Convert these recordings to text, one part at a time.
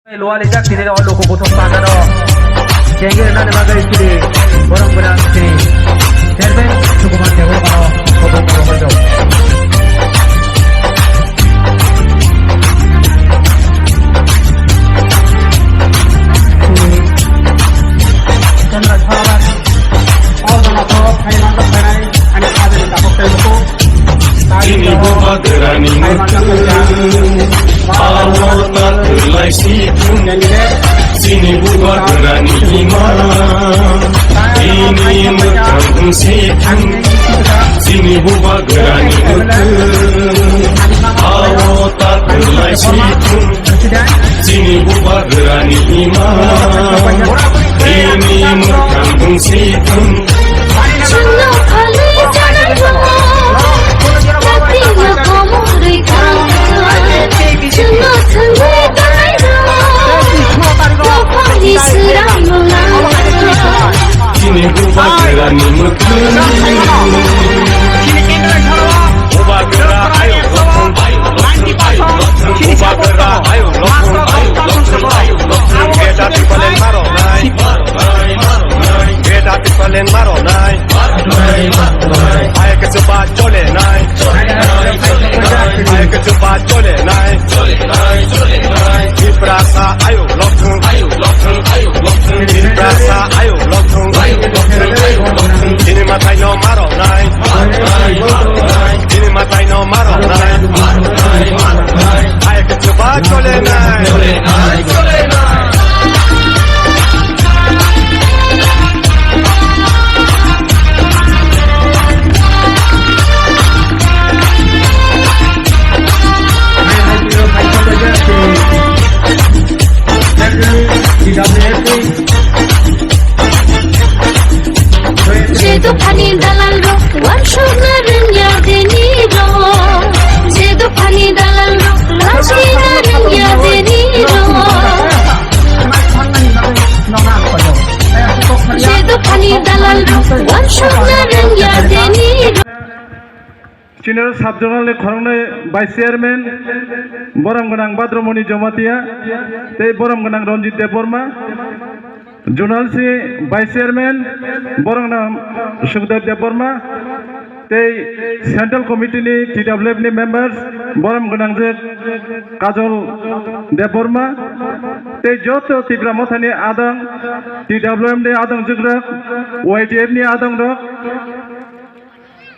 Luar lejak sini dah loko potong tangan dah. Cengir nak bagai sini, orang berang sini. Terbaik cukup mandi orang kalau potong potong jauh. Chandra Thawan, all the matter, hai mantap hai, ane ada di dapur telco. Sini buka gerani Allah tak terlai situng. Sini buka gerani iman ini mekang situng. Sini buka gerani Allah tak terlai situng. Sini buka gerani iman ini mekang situng. Sini buka gerani ubah gerak ayo lokong ubah gerak ayo lokong kita tipalen maro nai kita tipalen maro nai ayo kecoba cole nai ayo kecoba cole nai diperasa ayo lokong diperasa ayo lokong ini matai no maro nai ini matai no maro nai ayo kecoba cole nai Jedo pani dalal ro, wanshonarin yadeni ro. Jedo pani dalal ro, lachinarin yadeni ro. Jedo pani dalal ro, wanshonarin yadeni ro. Senior Sub-Zonal Khorongni Vice Chairman Boramgonang Badromoni Jomatia, Tei Boramgonang Ronjit Deborma, Zonal C Vice Chairman Boramgonang Sukdev Deborma, Tei Central Committee ni TWF ni members Boramgonang Kajol Deborma, Tei Joto Tripura Mothani Adang, TWF ni Adang Jugrak, YTF ni Adang Rok.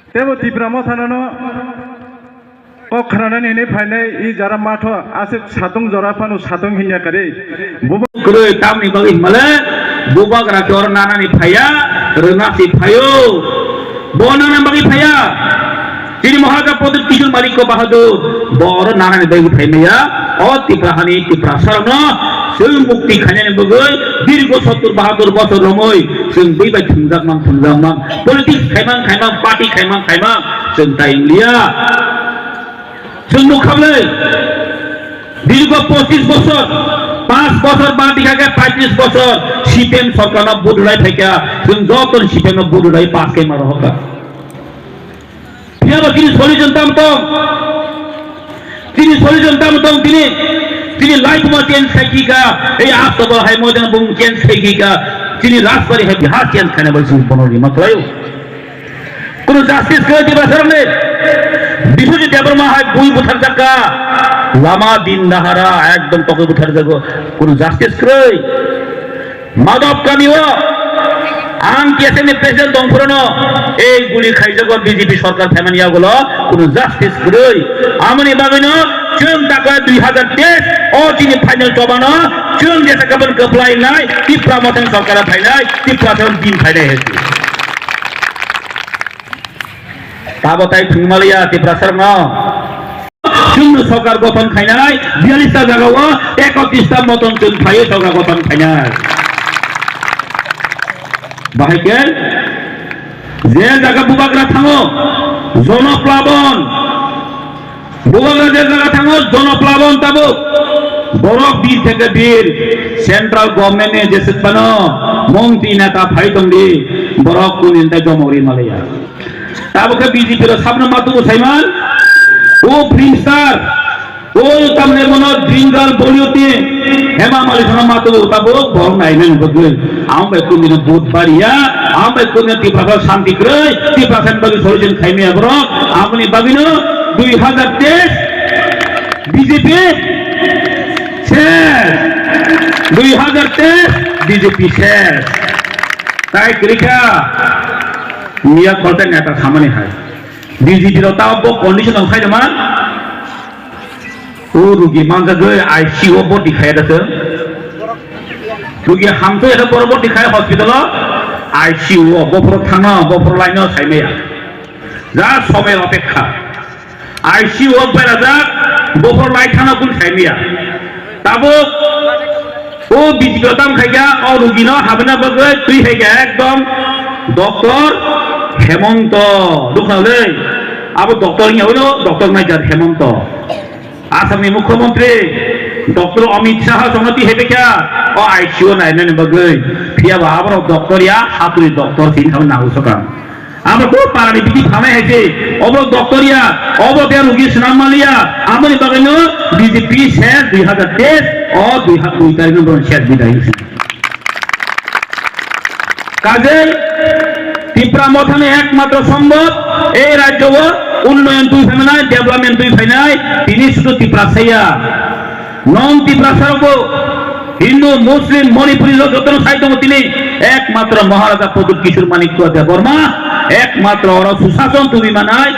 Tebo Tripura Mothano kok kharanan ini fainai I jara matho asik satung jora panu satung hinya kare kulo tamni bagi male bubak rakor nana ni phaya rena si phayo bona na bagi phaya ini mahaga podu tisul malik ko bahadur bor nana ni bagi phaya o tiprahani tipra sarno sel mukti khane ni bagoi dirgo 70 72 বছর রমই जों बैबाय थुंजागमान politics खायमां party खायमां जों टाइमलिया जों नुखाबले दीर्घ 25 বছর 5 বছর বাদ দিকে 35 বছর সিপিএম সরকার বুড়াই থেকে जों যতন সিপিএম বুড়াই পাসকে মার হকা ফিয়াবা তিনি সলিউশন দাম তো তিনি লাইফ মো চেঞ্জ খাইকিকা এই আস্তব হাই মদন বুম চেঞ্জ খাইকিকা তিনি রাজবাড়ি হে বিহার চেঞ্জ খানে বলছি বনরি মাত্রায়ু কোন জাস্টিস করে দিবা সামনে বিশ্বজিৎ দেববর্মা হাই বুই বুথার জায়গা লামা দিন দাহারা একদম তকে বুথার জায়গা কোন জাস্টিস করে মাদব কামিও আং কেসেনে প্রেসিডেন্ট দংফুরনো এই গুলি খাই জায়গা বিজেপি সরকার ফেমানিয়া গুলো কোন জাস্টিস করে আমনি বাগিনো जों दाका 2023 ओ दिनि फाइनल जबानो जों जेसा गाबोन गोप्लाय नाय त्रिपुरा मथन सरकारा फाइनाय त्रिपुरा जों दिन फाइनाय हेतु ताबताय थुंगमालिया त्रिपुरा सरनो जों सरकार गठन खायनाय 42 टा जागाव 31 टा मथन जों फायो सरकार गठन खायनाय बाहायके जे जागा बुबाग्रा थाङो जनप्लाबन बुबाग्रा जायगा थाङो जनप्लाबन ताबो बरफ बीर থেকে বীর সেন্ট্রাল গভর্নমেন্টে যেসেবানো মন্ত্রী নেতা ফাইতংদি বরফ কুনিনটা জমরি মালয়া তাবকে বিজেপির সামনে মাতু সাইমান ও প্রিন্সার ও ওই তামনে মনে ড্রিঙ্গাল বলিউডে হেমা মালিকানা মাতো তাবো বল নাইলেন বদলে আমবে কোনদিন বুধ পারিয়া আমবে কোনদিন ত্রিপুরা শান্তি করে ত্রিপুরা বাগি সলিউশন খাইমে আবর আপনি বাগিনো 2023 বিজেপি শেষ 2023 বিজেপি শেষ তাই করিকা মিয়া করতে নেতা সামনে হয় বিজেপির তাও কন্ডিশন খাই না ও রুগী মানজা গই আইসিইউ বডি খাই আছে রুগী হামতো এটা পরবর্তী খাই হসপিটাল আইসিইউ বফর থানা বফর লাইন সাইমেয়া যা সময়ের অপেক্ষা আইসিইউ বেড়া যাক বফর লাইন থানা কোন সাইমেয়া তাবো ও বিজগতাম খাইয়া ও রুগী ন হাবনা বগৈ তুই খাইয়া একদম ডক্টর হেমন্ত দুখালে আবো ডক্টর ইয়া হলো ডক্টর নাইজার হেমন্ত आसामनि मुख्यमंत्री डॉक्टर अमित शाह संगति हेबेका ओ आईसीयू नायने बगै फियाबा आबर डॉक्टर या हातुरी डॉक्टर सिन हम नाउ सका আমরা তো পারানি বিধি থামে হেছে অবর ডক্টর ইয়া অবর দেয়া রোগী সুনাম মালিয়া আমনি বাগানো বিজেপি শেষ 2023 ও 2022 নম্বর শেষ বিদায় হইছে কাজে ত্রিপুরা মথানে একমাত্র সম্ভব এই রাজ্য উন্নয়ন তুই ফেমে নাই ডেভেলপমেন্ট তুই ফেমে নাই তিনি শুধু ত্রিপুরা সাইয়া নন ত্রিপুরা সর্ব হিন্দু মুসলিম মণিপুরী লোক যত সাহিত্য তিনি একমাত্র মহারাজা প্রদুত কিশোর মানিক্য দেববর্মা একমাত্র সুশাসন তুমি মানায়